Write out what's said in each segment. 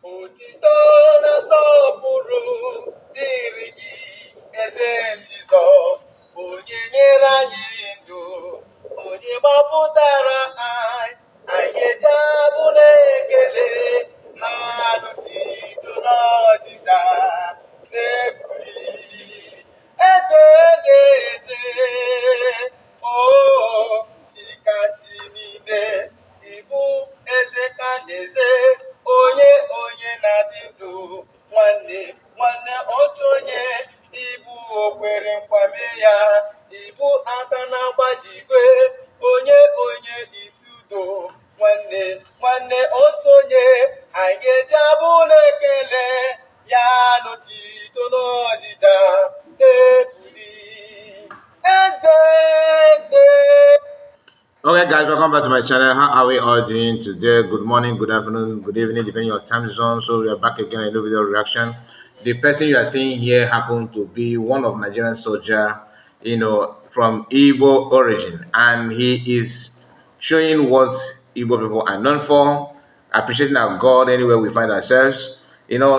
Otito na-asọpụrụ dịrị gị, eze Jizọs, onye nyere anyị ndụ, onye gbapụtara anyị. Anyị eji abụ na-ekele ha n'otito n'ọdịda na-ebuli eze na-eze. O chikachi niile, ịbụ eze ka na-eze, onye na-adị ndụ, nwanne otu onye, ibu okwere nkwame ya, ibu aka na-agbaji igwe, onye isi udo, nwanne otu onye. Anyị ga-eji abụ na-ekele ya n'otito n'ọdịda na-ebuli eze dị. Okay guys, welcome back to my channel. How are we all doing today? Good morning, good afternoon, good evening, depending on your time zone. So we are back again in a new video reaction. The person you are seeing here happened to be one of Nigerian soldier, from Igbo origin, and he is showing what Igbo people are known for, appreciating our God anywhere we find ourselves.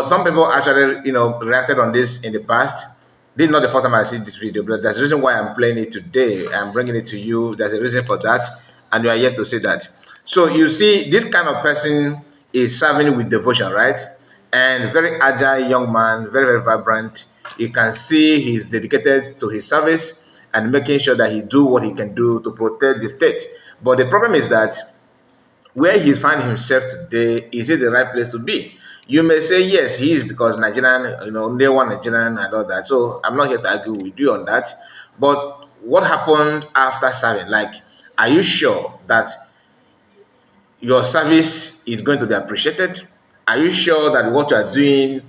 Some people actually, reacted on this in the past. This is not the first time I see this video, but there's a reason why I'm playing it today. I'm bringing it to you. There's a reason for that, and you are yet to see that. So you see, this kind of person is serving with devotion, right? And very agile young man, very, very vibrant. You can see he's dedicated to his service and making sure that he do what he can do to protect the state. But the problem is that where he finds himself today, is it the right place to be? You may say yes, he is, because Nigerian, only one Nigerian and all that. So I'm not here to argue with you on that. But what happened after serving? Like, are you sure that your service is going to be appreciated? Are you sure that what you are doing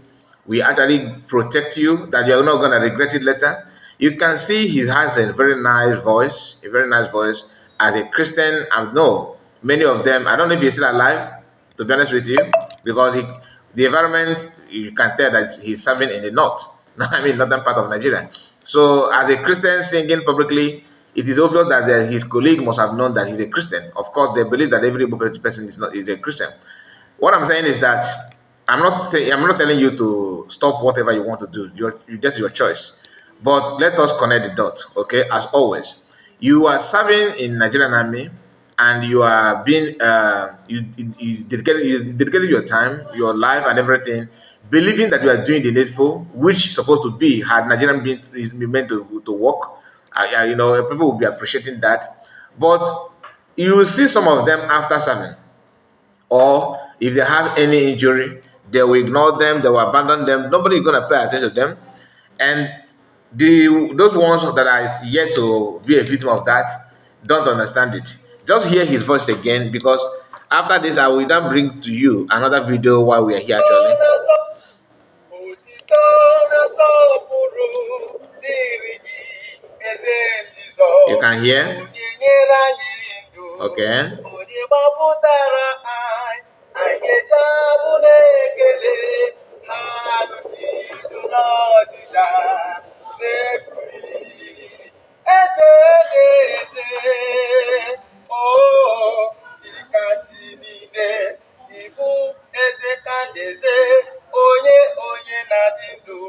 will actually protect you, that you're not going to regret it later? You can see he has a very nice voice, As a Christian, I know many of them, I don't know if he's still alive, to be honest with you, because the environment, you can tell that he's serving in the north, northern part of Nigeria. So as a Christian singing publicly, it is obvious that his colleague must have known that he's a Christian. Of course, they believe that every person is a Christian. What I'm saying is that I'm not telling you to stop whatever you want to do. That's your choice. But let us connect the dots, okay? As always, you are serving in Nigerian Army, and you are being you dedicated your time, your life, and everything, believing that you are doing the needful, which is supposed to be, had Nigerian been meant to work. People will be appreciating that. But you will see some of them after serving, or if they have any injury, they will ignore them, they will abandon them. Nobody is going to pay attention to them. And those ones that are yet to be a victim of that don't understand it. Just hear his voice again, because after this I will then bring to you another video while we are here actually. You can hear? Okay. onye na-adị ndụ,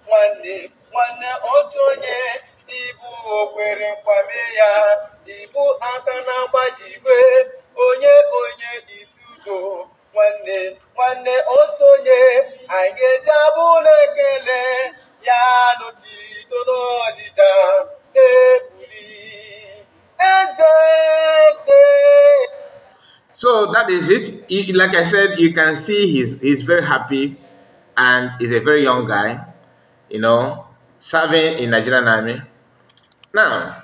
nwanne otu onye, ibu okwere nkwame ya, ibu aka na-agbaji igwe, onye isi udo, nwanne otu onye. Anyị ga-eji abụ na-ekele ya n'otito n'ọdịda ebuli eze dị. So that is it. Like I said, you can see he's very happy, and he's a very young guy, serving in Nigerian Army. Now,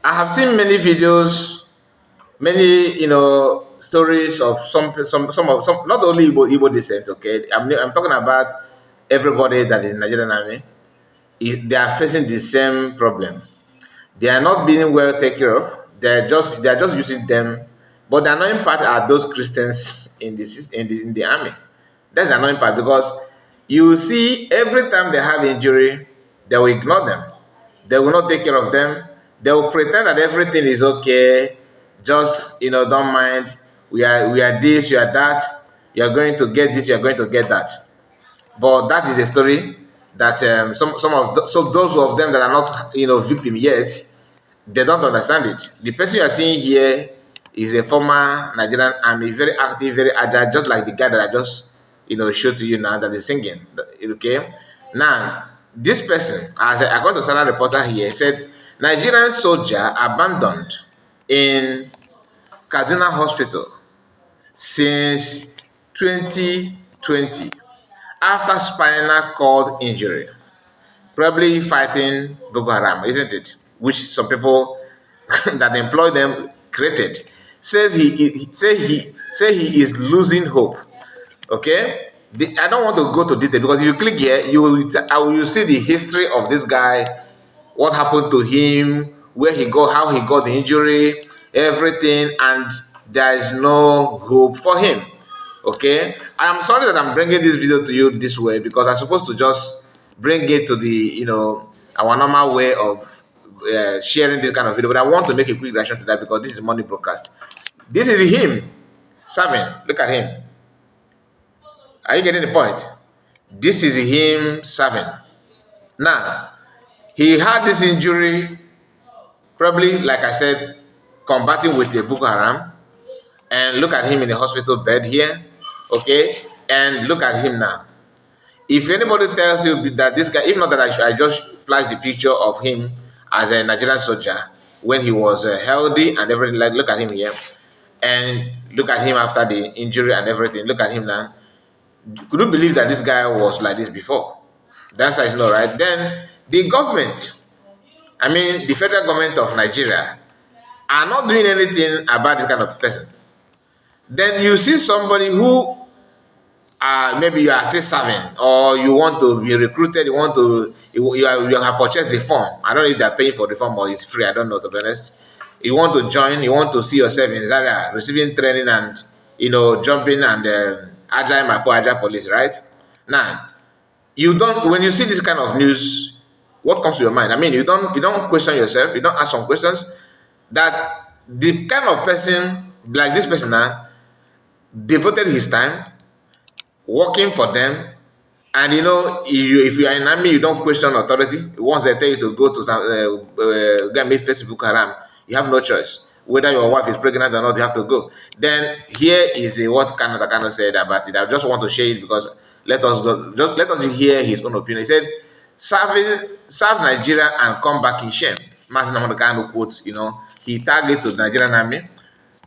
I have seen many videos, many stories of some not only Igbo descent. Okay, I'm talking about everybody that is in Nigerian Army. They are facing the same problem. They are not being well taken care of. They are just using them. But the annoying part are those Christians in the army. That's the annoying part, because you see every time they have injury, they will ignore them. They will not take care of them. They will pretend that everything is okay. Just don't mind. We are this, we are that. You are going to get this. You are going to get that. But that is a story that so those of them that are not victim yet, they don't understand it. The person you are seeing here is a former Nigerian army, very active, very agile, just like the guy that I just showed to you now that is singing. Okay, now this person, as I got to Sana reporter here, said Nigerian soldier abandoned in Kaduna hospital since 2020 after spinal cord injury, probably fighting Boko Haram, isn't it? Which some people that employ them created. Say he is losing hope. Okay, I don't want to go to detail because if you click here, you see the history of this guy, what happened to him, where he got, how he got the injury, everything, and there is no hope for him. Okay, I'm sorry that I'm bringing this video to you this way because I'm supposed to just bring it to the our normal way of sharing this kind of video, but I want to make a quick reaction to that because this is money broadcast. This is him serving. Look at him. Are you getting the point? This is him serving. Now, he had this injury, probably, like I said, combating with a Boko Haram. And look at him in the hospital bed here. Okay? And look at him now. If anybody tells you that this guy, if not that I just flash the picture of him as a Nigerian soldier when he was healthy and everything, like look at him here. And look at him after the injury and everything. Look at him now. Could you believe that this guy was like this before? That's is not right. Then the government, I mean the federal government of Nigeria, are not doing anything about this kind of person. Then you see somebody who maybe you are still serving or you want to be recruited, you have purchased the form. I don't know if they're paying for the form or it's free. I don't know, to be honest. You want to join, you want to see yourself in Zaria receiving training and jumping and agile mapo, agile police, right? Now, you don't when you see this kind of news, what comes to your mind? I mean, you don't question yourself, you don't ask some questions that the kind of person like this person now devoted his time working for them. And if you are in army, you don't question authority. Once they tell you to go to some go and meet Facebook Haram, you have no choice. Whether your wife is pregnant or not, you have to go. Then here is what Canada said about it. I just want to share it because let us hear his own opinion. He said, serve Nigeria and come back in shame. Masin Namano quote, he targeted to the Nigerian army,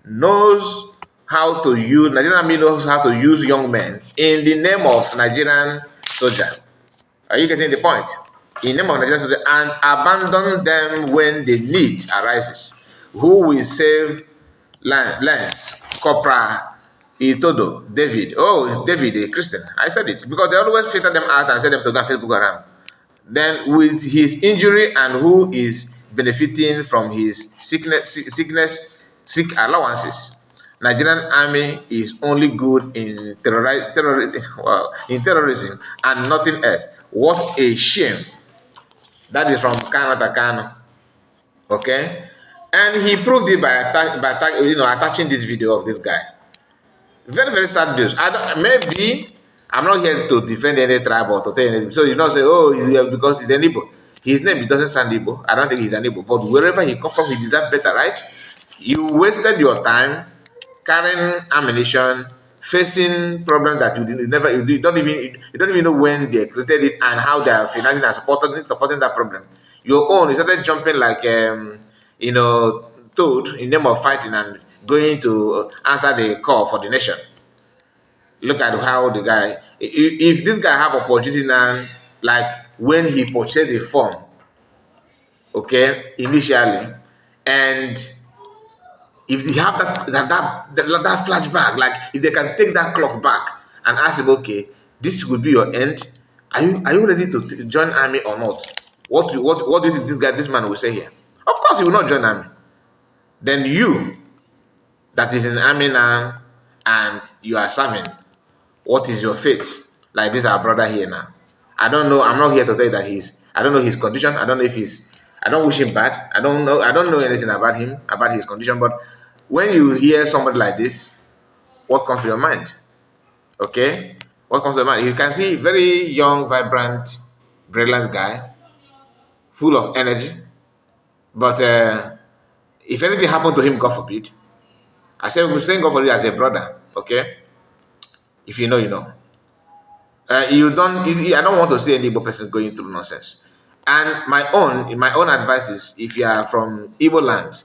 knows how to use Nigerian army knows how to use young men in the name of Nigerian soldier. Are you getting the point? In the name of Nigerian soldier and abandon them when the need arises. Who will save Lance, Corporal, Itodo, David? Oh, David, a Christian. I said it because they always filter them out and send them to go and Facebook around. Then with his injury and who is benefiting from his sick allowances. Nigerian army is only good in terrorism and nothing else. What a shame. That is from Kano. Okay? And he proved it by attaching this video of this guy. Very, very sad news. Maybe I'm not here to defend any tribe or to tell anything. So you not say, oh, he's here because he's an Igbo. His name, it doesn't sound Igbo. I don't think he's an Igbo. But wherever he come from, he deserves better, right? You wasted your time carrying ammunition, facing problems that you don't even know when they created it and how they are financing and supporting that problem. Your own, you started jumping like toad in name of fighting and going to answer the call for the nation. Look at how the guy, if this guy have opportunity now, like when he purchased the form, okay, initially, and if they have that flashback, like if they can take that clock back and ask him, okay, this would be your end. Are you ready to join army or not? What do you think this man will say here? Of course, he will not join army. Then you that is in army now and you are serving, what is your fate? Like this our brother here now. I don't know. I'm not here to tell you that I don't know his condition. I don't know if I don't wish him bad. I don't know anything about him, about his condition. But when you hear somebody like this, what comes to your mind? Okay, what comes to mind? You can see very young, vibrant, brilliant guy, full of energy. But if anything happened to him, God forbid, I say we're saying God forbid as a brother. Okay, if you know, you know. You don't. I don't want to see any Igbo person going through nonsense. And my own advice is, if you are from Igbo land,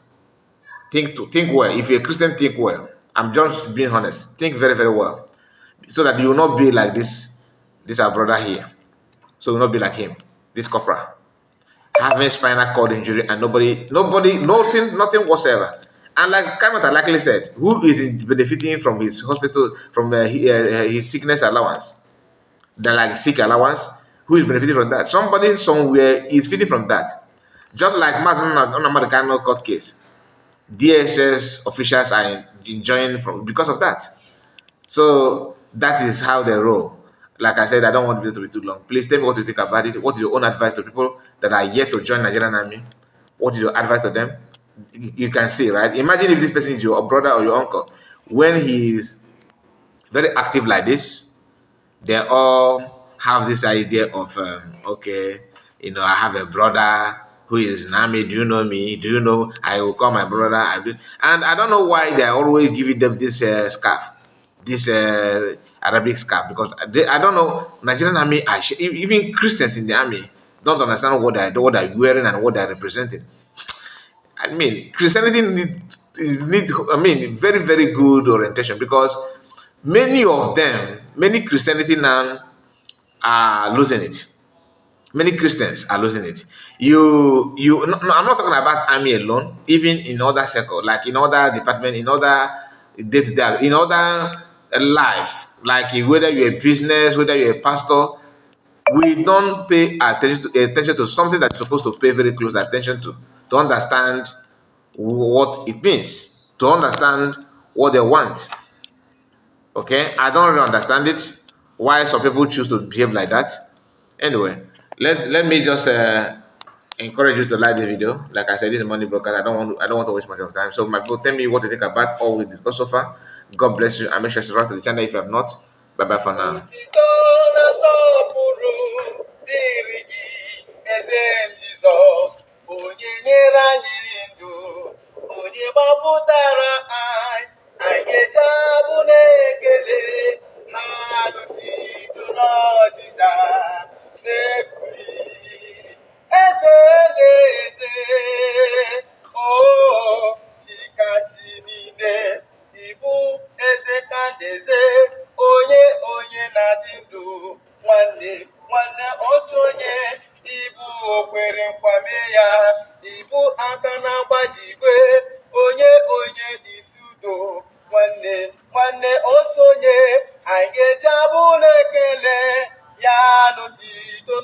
think well. If you're a Christian, think well. I'm just being honest. Think very, very well, so that you will not be like this our brother here. So you will not be like him, this corporal, having spinal cord injury and nothing whatsoever. And like Kamata likely said, who is benefiting from his hospital, from his sickness allowance, the like sick allowance? Who is benefiting from that? Somebody somewhere is feeding from that. Just like Mazan Namadakano court case, DSS officials are enjoying from because of that. So that is how they roll. Like I said, I don't want the video to be too long. Please tell me what you think about it. What is your own advice to people that are yet to join Nigerian army? What is your advice to them? You can see, right? Imagine if this person is your brother or your uncle. When he is very active like this, they all have this idea of okay, I have a brother who is in army. Do you know me? Do you know I will call my brother? And I don't know why they are always giving them this scarf, this Arabic scarf, because I don't know. Nigerian army, even Christians in the army don't understand what they're wearing and what they're representing. I mean, Christianity need I mean, very, very good orientation, because many Christianity now are losing it. Many Christians are losing it. No, I'm not talking about army alone. Even in other circle, like in other department, in other day to day, in other life, like whether you're a business, whether you're a pastor, we don't pay attention to something that you're supposed to pay very close attention to understand what it means, to understand what they want. Okay, I don't really understand it. Why some people choose to behave like that. Anyway, let me just encourage you to like the video. Like I said, this is money broker. I don't want to waste much of time. So my people, tell me what you think about all we discussed so far. God bless you, and make sure to subscribe to the channel if you have not. Bye bye for now. Otito na-asọpụrụ dịrị gị, eze Jizọs, onye nyere anyị ndụ, onye gbapụtara anyị. Anyị ga-eji abụ na-ekele na otito n'ọdịda na-ebuli eze na-eze, o chikachi niile, ibu eze ka na-eze, onye na-adị ndụ, nwanne otu onye, ibu okwere nkwame ya, ibu aka na-agbaji igwe, onye isi udo, nwanne otu onye. Anyị ga-eji abụ na-ekele ya n'otito